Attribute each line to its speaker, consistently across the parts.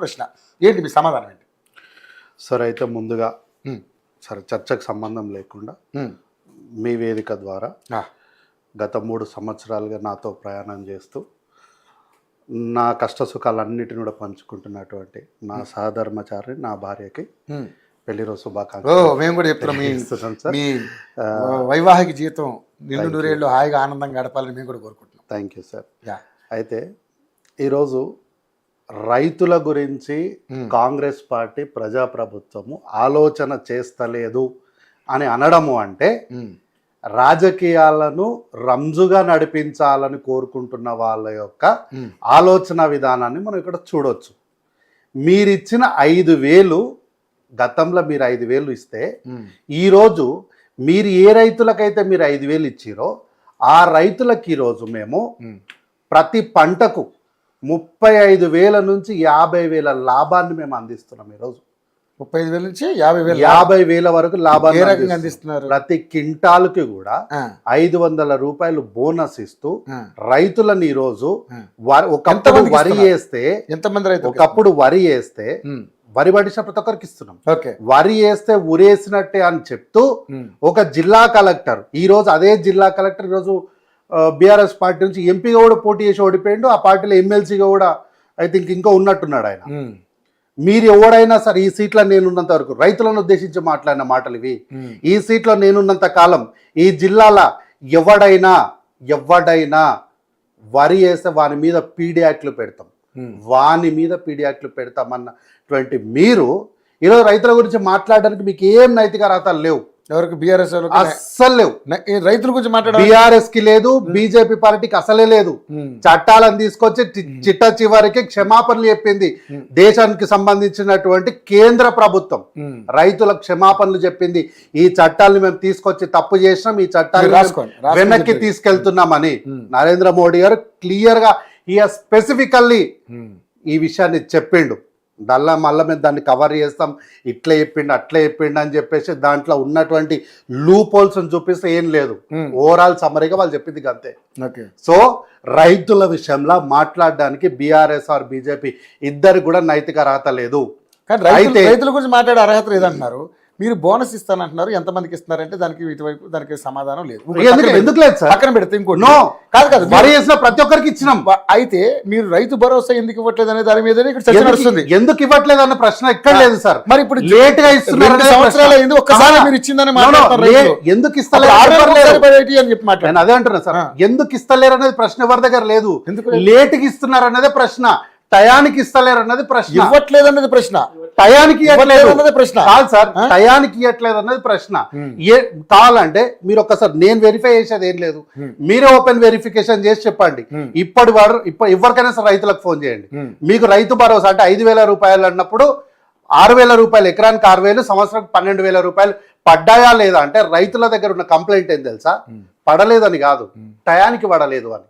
Speaker 1: ప్రశ్న. ఏంటి మీ సమాధానం ఏంటి?
Speaker 2: సార్ అయితే ముందుగా సరే చర్చకు సంబంధం లేకుండా మీ వేదిక ద్వారా గత 3 సంవత్సరాలుగా నాతో ప్రయాణం చేస్తూ నా కష్ట సుఖాలన్నిటిని కూడా పంచుకుంటున్నటువంటి నా సహధర్మచారి నా భార్యకి పెళ్లి రోజు శుభాకాంక్షలు.
Speaker 1: మేము కూడా చెప్తున్నాం మీ వైవాహిక జీవితం నిండు నూరేళ్ళు హాయిగా ఆనందంగా గడపాలని మేము కూడా కోరుకుంటున్నాం.
Speaker 2: Thank you sir. అయితే ఈరోజు రైతుల గురించి కాంగ్రెస్ పార్టీ ప్రజాప్రభుత్వము ఆలోచన చేస్తలేదు అని అనడము అంటే రాజకీయాలను రంజుగా నడిపించాలని కోరుకుంటున్న వాళ్ళ యొక్క ఆలోచన విధానాన్ని మనం ఇక్కడ చూడొచ్చు. మీరిచ్చిన 5,000 గతంలో మీరు 5,000 ఇస్తే ఈరోజు మీరు ఏ రైతులకైతే మీరు 5,000 ఇచ్చిరో ఆ రైతులకు ఈరోజు మేము ప్రతి పంటకు 35,000 నుంచి 50,000 లాభాన్ని మేము అందిస్తున్నాం. ఈరోజు
Speaker 1: 35,000 నుంచి
Speaker 2: 50,000 వరకు లాభాన్ని
Speaker 1: అందిస్తున్నారు.
Speaker 2: ప్రతి క్వింటాల్కి కూడా 500 రూపాయలు బోనస్ ఇస్తూ రైతులను ఈరోజు ఒకప్పుడు వరి వేస్తే
Speaker 1: ఎంతమంది రైతులు
Speaker 2: ఒకప్పుడు వరి వేస్తే వరి పడిసిన ప్రతి ఒక్కరికి ఇస్తున్నాం. వరి వేస్తే ఉరేసినట్టే అని చెప్తూ ఒక జిల్లా కలెక్టర్ ఈరోజు అదే జిల్లా కలెక్టర్ ఈరోజు బీఆర్ఎస్ పార్టీ నుంచి ఎంపీగా కూడా పోటీ చేసి ఓడిపోయిండు. ఆ పార్టీలో ఎమ్మెల్సీగా కూడా ఐ థింక్ ఇంకా ఉన్నట్టున్నాడు ఆయన. మీరు ఎవడైనా సరే ఈ సీట్లో నేనున్నంత వరకు రైతులను ఉద్దేశించి మాట్లాడిన మాటలు ఇవి. ఈ సీట్లో నేనున్నంత కాలం ఈ జిల్లాల ఎవడైనా వరి వేస్తే వాని మీద పీడీ యాక్ట్లు పెడతాం, వాని మీద పీడీ యాక్ట్లు పెడతామన్నటువంటి మీరు ఈరోజు రైతుల గురించి మాట్లాడడానికి మీకు ఏం నైతిక అర్హతలు లేవు.
Speaker 1: ఎవరికి? బీఆర్ఎస్
Speaker 2: అస్సలు లేవు.
Speaker 1: రైతుల గురించి మాట్లాడారు.
Speaker 2: బీఆర్ఎస్ కి లేదు, బీజేపీ పార్టీకి అసలే లేదు. చట్టాలను తీసుకొచ్చి చిట్ట చివరికి క్షమాపణలు చెప్పింది దేశానికి సంబంధించినటువంటి కేంద్ర ప్రభుత్వం. రైతులకు క్షమాపణలు చెప్పింది. ఈ చట్టాలను మేము తీసుకొచ్చి తప్పు చేసినాం, ఈ చట్టాలు వెనక్కి తీసుకెళ్తున్నామని నరేంద్ర మోడీ గారు క్లియర్ గా స్పెసిఫికల్లీ ఈ విషయాన్ని చెప్పిండు. మళ్ళీ మేము దాన్ని కవర్ చేస్తాం, ఇట్లా చెప్పిండు అట్లా చెప్పిండు అని చెప్పేసి దాంట్లో ఉన్నటువంటి లూప్ హోల్స్ చూపిస్తే ఏం లేదు. ఓవరాల్ సమరీగా వాళ్ళు చెప్పింది అంతే. సో రైతుల విషయంలో మాట్లాడడానికి బీఆర్ఎస్ ఆర్ బీజేపీ ఇద్దరు కూడా నైతిక అర్హత లేదు.
Speaker 1: అయితే రైతుల గురించి మాట్లాడే అర్హత లేదంటున్నారు. మీరు బోనస్ ఇస్తానంటున్నారు, ఎంతమందికి ఇస్తున్నారంటే దానికి ఇటువైపు దానికి సమాధానం లేదు.
Speaker 2: ఎందుకు లేదు సార్?
Speaker 1: పక్కన పెడితే ఇంకోటి
Speaker 2: కాదు వరి వేసిన ప్రతి ఒక్కరికి ఇచ్చినాం.
Speaker 1: అయితే మీరు రైతు భరోసా ఎందుకు ఇవ్వట్లేదు అనే దాని మీద ఇక్కడ చర్చ నడుస్తుంది.
Speaker 2: ఎందుకు ఇవ్వట్లేదు అన్న ప్రశ్న ఎక్కడ లేదు సార్.
Speaker 1: మరి ఇప్పుడు
Speaker 2: లేట్ గా ఇస్తున్నారు,
Speaker 1: 2 సంవత్సరాలు అయింది, ఒక్కసారి మీరు ఇచ్చిందని
Speaker 2: ఎందుకు ఇస్తలేరు
Speaker 1: అని చెప్పి మాట్లాడారు.
Speaker 2: అదే అంటున్నా సార్, ఎందుకు ఇస్తలేరు అనేది ప్రశ్న ఎవరి దగ్గర లేదు. లేట్ గా ఇస్తున్నారు అనేది ప్రశ్న, టయానికి ఇస్తలేరు అన్నది ప్రశ్న,
Speaker 1: ఇవ్వట్లేదు అన్నది ప్రశ్న,
Speaker 2: టయానికి ఇవ్వట్లేదు
Speaker 1: అన్నది ప్రశ్న
Speaker 2: కాదు సార్, టయానికి ఇవ్వట్లేదు అన్నది ప్రశ్న. కావాలంటే మీరు ఒక్కసారి నేను వెరిఫై చేసేది ఏం లేదు, మీరే ఓపెన్ వెరిఫికేషన్ చేసి చెప్పండి. ఎవరికైనా సరే రైతులకు ఫోన్ చేయండి. మీకు రైతు భరోసా అంటే 5,000 రూపాయలు అన్నప్పుడు 6,000 రూపాయలు, ఎకరానికి 6,000, సంవత్సరం 12,000 రూపాయలు పడ్డాయా లేదా అంటే రైతుల దగ్గర ఉన్న కంప్లైంట్ ఏం తెలుసా? పడలేదని కాదు, టయానికి పడలేదు అని.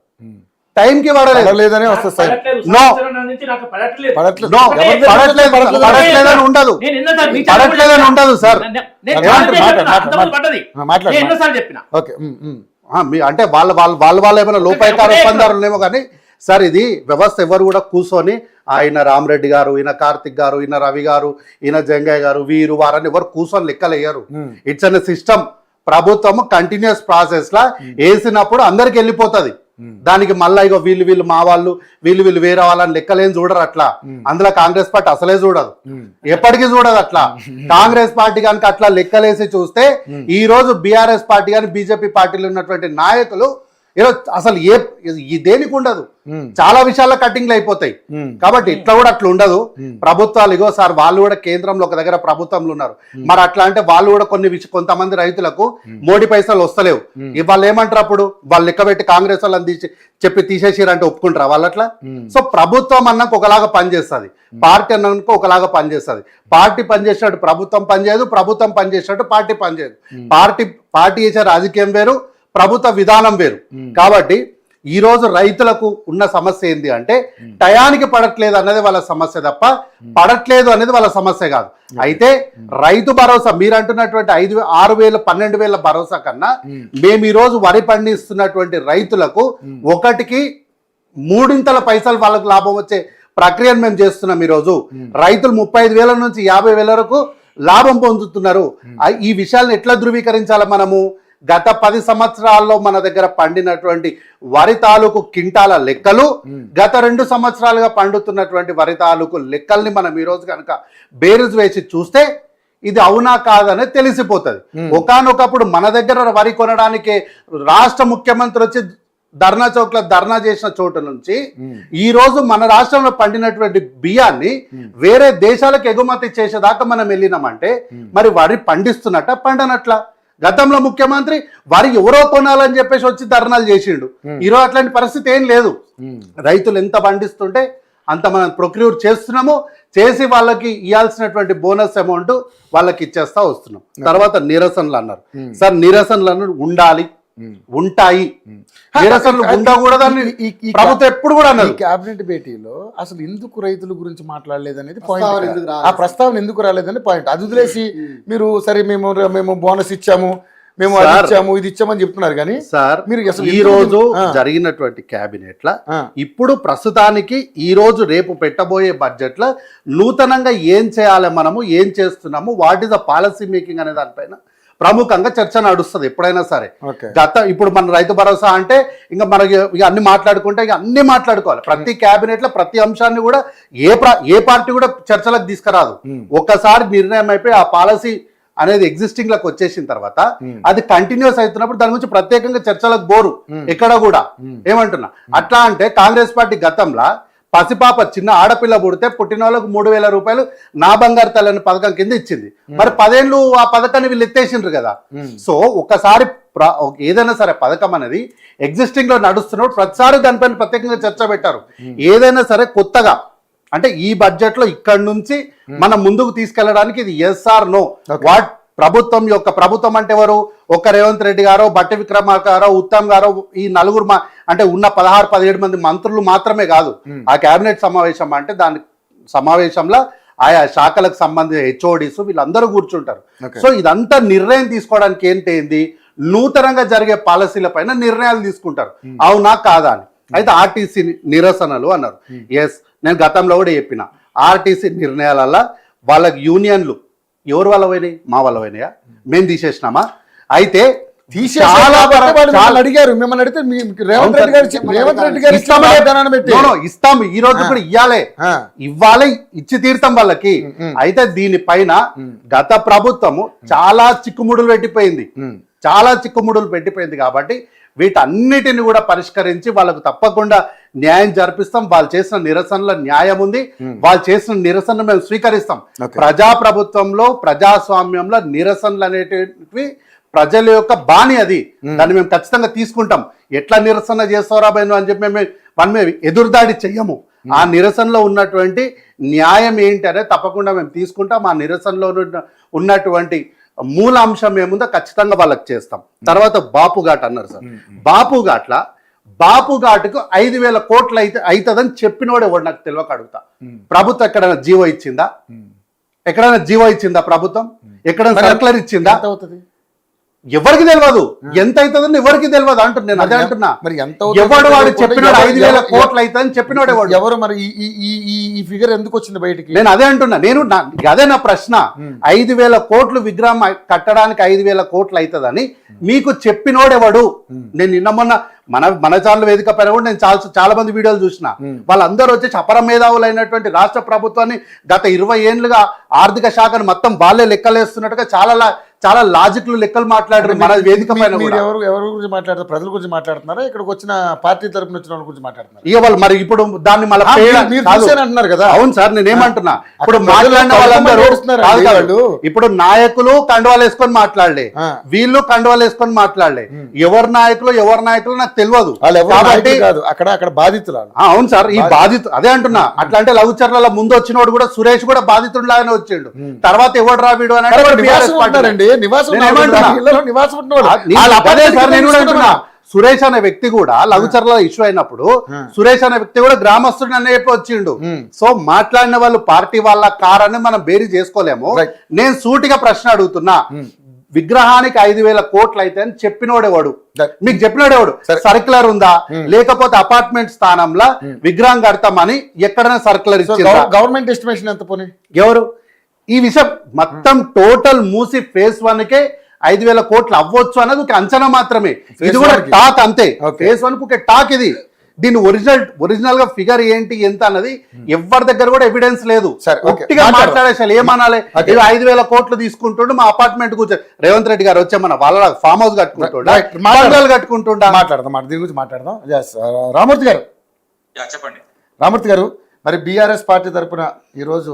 Speaker 2: టైంకి పడలేదని వస్తుంది సార్. పడట్లేదని ఉండదు, పడట్లేదని ఉండదు సార్. అంటే వాళ్ళ ఏమైనా లోపాయకార ఒప్పందారులేమో కానీ సార్ ఇది వ్యవస్థ. ఎవరు కూడా కూర్చొని ఈయన రామరెడ్డి గారు, ఈయన కార్తిక్ గారు, ఈయన రవి గారు, ఈయన జంగయ్య గారు, వీరు వారని ఎవరు కూర్చొని లెక్కలేయ్యారు. It's an system. ప్రభుత్వం కంటిన్యూస్ ప్రాసెస్ లా వేసినప్పుడు అందరికి వెళ్ళిపోతుంది. దానికి మళ్ళా ఇగో వీళ్ళు మా వాళ్ళు వీళ్ళు వేరే వాళ్ళని లెక్కలేని చూడరు. అట్లా అందులో కాంగ్రెస్ పార్టీ అసలే చూడదు, ఎప్పటికీ చూడదు. అట్లా కాంగ్రెస్ పార్టీ కనుక అట్లా లెక్కలేసి చూస్తే ఈ రోజు బీఆర్ఎస్ పార్టీ కానీ బీజేపీ పార్టీలో ఉన్నటువంటి నాయకులు ఈరోజు అసలు దేనికి ఉండదు, చాలా విషయాల్లో కటింగ్లు అయిపోతాయి. కాబట్టి ఇట్లా కూడా అట్లా ఉండదు. ప్రభుత్వాలు ఇగో సార్ వాళ్ళు కూడా కేంద్రంలో ఒక దగ్గర ప్రభుత్వంలో ఉన్నారు, మరి అట్లా అంటే వాళ్ళు కూడా కొంతమంది రైతులకు మోడీ పైసలు వస్తలేవు. వాళ్ళు ఏమంటారు అప్పుడు? వాళ్ళు లెక్కబెట్టి కాంగ్రెస్ వాళ్ళని చెప్పి తీసేసిరంటే ఒప్పుకుంటారా వాళ్ళు అట్లా? సో ప్రభుత్వం అన్నాక ఒకలాగా పనిచేస్తుంది, పార్టీ అన్నాక ఒకలాగా పనిచేస్తుంది. పార్టీ పనిచేసినట్టు ప్రభుత్వం పనిచేయదు, ప్రభుత్వం పనిచేసినట్టు పార్టీ పనిచేయదు. పార్టీ చేసే రాజకీయం వేరు, ప్రభుత్వ విధానం వేరు. కాబట్టి ఈ రోజు రైతులకు ఉన్న సమస్య ఏంటి అంటే టయానికి పడట్లేదు అనేది వాళ్ళ సమస్య తప్ప పడట్లేదు అనేది వాళ్ళ సమస్య కాదు. అయితే రైతు భరోసా మీరు అంటున్నటువంటి 6,000 12,000 భరోసా కన్నా మేము ఈ రోజు వరి పండిస్తున్నటువంటి రైతులకు ఒకటికి 3 పైసలు వాళ్ళకు లాభం వచ్చే ప్రక్రియను మేము చేస్తున్నాం ఈరోజు. రైతులు 35,000 నుంచి 50,000 వరకు లాభం పొందుతున్నారు. ఈ విషయాలను ఎట్లా ధృవీకరించాలి మనము? గత 10 సంవత్సరాల్లో మన దగ్గర పండినటువంటి వరి తాలూకు కింటాల లెక్కలు, గత 2 సంవత్సరాలుగా పండుతున్నటువంటి వరి తాలూకు లెక్కల్ని మనం ఈరోజు కనుక బేరుజు వేసి చూస్తే ఇది అవునా కాదనే తెలిసిపోతుంది. ఒకానొకప్పుడు మన దగ్గర వరి కొనడానికే రాష్ట్ర ముఖ్యమంత్రి వచ్చి ధర్నా చౌక్లో ధర్నా చేసిన చోటు నుంచి ఈ రోజు మన రాష్ట్రంలో పండినటువంటి బియ్యాన్ని వేరే దేశాలకు ఎగుమతి చేసేదాకా మనం వెళ్ళినామంటే మరి వరి పండిస్తున్నట్ట పండనట్ల? గతంలో ముఖ్యమంత్రి వరి ఎవరో కొనాలని చెప్పేసి వచ్చి ధర్నాలు చేసిండు. ఈరోజు అట్లాంటి పరిస్థితి ఏం లేదు. రైతులు ఎంత పండిస్తుంటే అంత మనం ప్రొక్యూర్ చేస్తున్నాము, చేసి వాళ్ళకి ఇవ్వాల్సినటువంటి బోనస్ అమౌంట్ వాళ్ళకి ఇచ్చేస్తా వస్తున్నాం. తర్వాత నిరసనలు అన్నారు. సార్ నిరసనలు ఉండాలి, ఉంటాయి, నిరసనలు ఉండకూడదని ప్రభుత్వం ఎప్పుడు కూడా అన్నారు.
Speaker 1: క్యాబినెట్ భేటీలో అసలు ఎందుకు రైతుల గురించి మాట్లాడలేదు అనేది పాయింట్. ఆ ప్రస్తావన ఎందుకు రాలేదని పాయింట్. అది వదిలేసి మీరు సరే మేము బోనస్ ఇచ్చాము, మేము అది ఇచ్చాము, ఇది ఇచ్చామని చెప్తున్నారు. కానీ
Speaker 2: సార్
Speaker 1: మీరు అసలు
Speaker 2: ఈ రోజు జరిగినటువంటి క్యాబినెట్ లా ఇప్పుడు ప్రస్తుతానికి ఈ రోజు రేపు పెట్టబోయే బడ్జెట్ లో నూతనంగా ఏం చేయాలి, మనము ఏం చేస్తున్నాము, what is the policy making అనే దానిపైన ప్రముఖంగా చర్చ నడుస్తుంది ఎప్పుడైనా సరే. ఇప్పుడు మన రైతు భరోసా అంటే ఇంకా మనకి ఇక అన్ని మాట్లాడుకుంటే ఇక అన్ని మాట్లాడుకోవాలి. ప్రతి క్యాబినెట్ లో ప్రతి అంశాన్ని కూడా ఏ పార్టీ కూడా చర్చలకు తీసుకురాదు. ఒక్కసారి నిర్ణయం అయిపోయి ఆ పాలసీ అనేది ఎగ్జిస్టింగ్ లకు వచ్చేసిన తర్వాత అది కంటిన్యూస్ అవుతున్నప్పుడు దాని గురించి ప్రత్యేకంగా చర్చలకు బోరు ఎక్కడ కూడా. ఏమంటున్నా అట్లా అంటే కాంగ్రెస్ పార్టీ గతంలో పసిపాప చిన్న ఆడపిల్ల పుడితే పుట్టిన వాళ్ళకు 3,000 రూపాయలు నా బంగారు తల్లి పథకం కింద ఇచ్చింది. మరి 10 ఏళ్ళు ఆ పథకాన్ని వీళ్ళు ఎత్తేసిండ్రు కదా. సో ఒకసారి ఏదైనా సరే పథకం అనేది ఎగ్జిస్టింగ్ లో నడుస్తున్నప్పుడు ప్రతిసారి దానిపైన ప్రత్యేకంగా చర్చ పెట్టారు. ఏదైనా సరే కొత్తగా అంటే ఈ బడ్జెట్ లో ఇక్కడ నుంచి మనం ముందుకు తీసుకెళ్లడానికి ఇది ఎస్ఆర్ నో వాట్ ప్రభుత్వం అంటే ఎవరు? ఒక్క రేవంత్ రెడ్డి గారో, బట్టి విక్రమార్క గారో, ఉత్తమ్ గారో, ఈ నలుగురు అంటే ఉన్న 16-17 మంది మంత్రులు మాత్రమే కాదు. ఆ కేబినెట్ సమావేశం అంటే దాని సమావేశంలో ఆయా శాఖలకు సంబంధించిన హెచ్ఓడీస్ వీళ్ళందరూ కూర్చుంటారు. సో ఇదంతా నిర్ణయం తీసుకోవడానికి ఏంటి నూతనంగా జరిగే పాలసీల పైన నిర్ణయాలు తీసుకుంటారు. అవునా కాదా అని. అయితే ఆర్టీసీ నిరసనలు అన్నారు. ఎస్, నేను గతంలో కూడా చెప్పిన ఆర్టీసీ నిర్ణయాలలో వాళ్ళకి యూనియన్లు ఎవరు వల్ల పోయినాయి? మా వల్ల పోయినాయా? మేము తీసేసినామా? అయితే
Speaker 1: అడిగారు మిమ్మల్ని అడిగితే రేవంత్ రెడ్డి గారు
Speaker 2: ఇస్తాము ఈ రోజు కూడా ఇవ్వాలి, ఇచ్చి తీర్థం వాళ్ళకి. అయితే దీనిపైన గత ప్రభుత్వము చాలా చిక్కుముడులు పెట్టిపోయింది కాబట్టి వీటన్నిటిని కూడా పరిష్కరించి వాళ్ళకు తప్పకుండా న్యాయం జరిపిస్తాం. వాళ్ళు చేసిన నిరసనలో న్యాయం ఉంది, వాళ్ళు చేసిన నిరసన మేము స్వీకరిస్తాం. ప్రజాప్రభుత్వంలో ప్రజాస్వామ్యంలో నిరసనలు అనేటివి ప్రజల యొక్క బాణి, అది దాన్ని మేము ఖచ్చితంగా తీసుకుంటాం. ఎట్లా నిరసన చేస్తారా బయను అని చెప్పి మేము ఎదురుదాడి చెయ్యము. ఆ నిరసనలో ఉన్నటువంటి న్యాయం ఏంటి అనేది తప్పకుండా మేము తీసుకుంటాం. ఆ నిరసనలో ఉన్నటువంటి మూల అంశం ఏముందో ఖచ్చితంగా వాళ్ళకి చేస్తాం. తర్వాత బాపుఘాట్ అన్నారు సార్. బాపుఘాట్కు 5,000 కోట్లు అవుతుందని చెప్పినోడు ఎవడు నాకు తెలియక అడుగుతా. ప్రభుత్వం ఎక్కడైనా జీవో ఇచ్చిందా? ప్రభుత్వం ఎక్కడైనా సర్కులర్ ఇచ్చిందా? ఎవరికి తెలియదు. ఎంత అవుతుందని ఎవరికి తెలియదు అంటున్నా. నేను అదే అంటున్నా. మరి ఎవడు వాడు చెప్పినాడు 5,000 కోట్లు అవుతుందని చెప్పినాడు ఎవరు? మరి ఈ ఫిగర్ ఎందుకు వచ్చింది బయటికి? నేను అదే అంటున్నా. అదే నా ప్రశ్న. 5,000 కోట్లు విగ్రహం కట్టడానికి 5,000 కోట్లు అవుతుందని మీకు చెప్పినోడెవడు? నేను నిన్న మొన్న మన ఛానల్ వేదిక పైన కూడా నేను చాలా మంది వీడియోలు చూసిన. వాళ్ళందరూ వచ్చేసి అపర మేధావులైనటువంటి రాష్ట్ర ప్రభుత్వాన్ని గత 20 ఏళ్లుగా ఆర్థిక శాఖను మొత్తం వాళ్ళే లెక్కలేస్తున్నట్టుగా చాలా లాజిక్లు లెక్కలు మాట్లాడారు మన వేదిక పైన. ఎవరి గురించి మాట్లాడతారు? ప్రజల గురించి మాట్లాడుతున్నారా? ఇక్కడికి వచ్చిన పార్టీ తరపున వచ్చిన వాళ్ళ గురించి మాట్లాడుతున్నారు. ఇక వాళ్ళు మరి ఇప్పుడు దాన్ని మళ్ళీ అంటున్నారు కదా. అవును సార్, నేనేమంటున్నా, ఇప్పుడు మాట్లాడిన వాళ్ళందరూ ఇప్పుడు నాయకులు కండువాలు వేసుకొని మాట్లాడలే, వీళ్ళు కండువాలు వేసుకొని మాట్లాడలే. ఎవరు నాయకులు నాకు తెలియదు. అక్కడ బాధితులు. అవును సార్, ఈ బాధితులు అదే అంటున్నా. అట్లా అంటే లఘుచర్ల ముందు వచ్చినోడు కూడా సురేష్ కూడా బాధితుడు లాగానే వచ్చాడు. తర్వాత ఎవడు రా వీడు అని సురేష్ అనే వ్యక్తి కూడా లఘుచర్ల ఇష్యూ అయినప్పుడు సురేష్ అనే వ్యక్తి కూడా గ్రామస్తుడు అనే వచ్చిండు. సో మాట్లాడిన వాళ్ళు పార్టీ వాళ్ళ కారని మనం బేరీ చేసుకోలేము. నేను సూటిగా ప్రశ్న అడుగుతున్నా. విగ్రహానికి 5,000 కోట్లు అయితే అని చెప్పినోడేవాడు,
Speaker 1: That-
Speaker 2: మీకు చెప్పినోడేవాడు. సర్క్యులర్ ఉందా, లేకపోతే అపార్ట్మెంట్ స్థానంలో విగ్రహం కడతామని ఎక్కడైనా సర్క్యులర్ ఇచ్చిందా?
Speaker 1: గవర్నమెంట్ ఎస్టిమేషన్ ఎంత పోనీ?
Speaker 2: ఎవరు ఈ విషయం మొత్తం టోటల్ మూసి ఫేజ్ 1కే 5,000 కోట్లు అవ్వచ్చు అన్నది ఒక అంచనా మాత్రమే. ఇది కూడా
Speaker 1: one కి.
Speaker 2: టాక్ అంతే.
Speaker 1: Okay.
Speaker 2: ఫేజ్ 1 కు ఒక టాక్ ఇది. దీని ఒరిజినల్ గా ఫిగర్ ఏంటి ఎంత అన్నది ఎవరి దగ్గర కూడా ఎవిడెన్స్ లేదు.
Speaker 1: సరే, okay.
Speaker 2: ఒట్టిగా మాట్లాడేసారు. ఏమనాలి,
Speaker 1: Okay.
Speaker 2: ఏదో 5,000 కోట్లు తీసుకుంటుండు మా అపార్ట్మెంట్ కూర్చో. రేవంత్ రెడ్డి గారు వచ్చే మన వాళ్ళ ఫామ్ హౌస్ కట్టుకుంటుండా,
Speaker 1: Right. మాట్లాడదాం.
Speaker 2: బంగ్లాలు కట్టుకుంటుండా.
Speaker 1: మాట్లాడదాం దీని గురించి మాట్లాడదాం. Yes, రామూర్తి గారు,
Speaker 3: చెప్పండి.
Speaker 1: రామూర్తి గారు, మరి బీఆర్ఎస్ పార్టీ తరపున ఈరోజు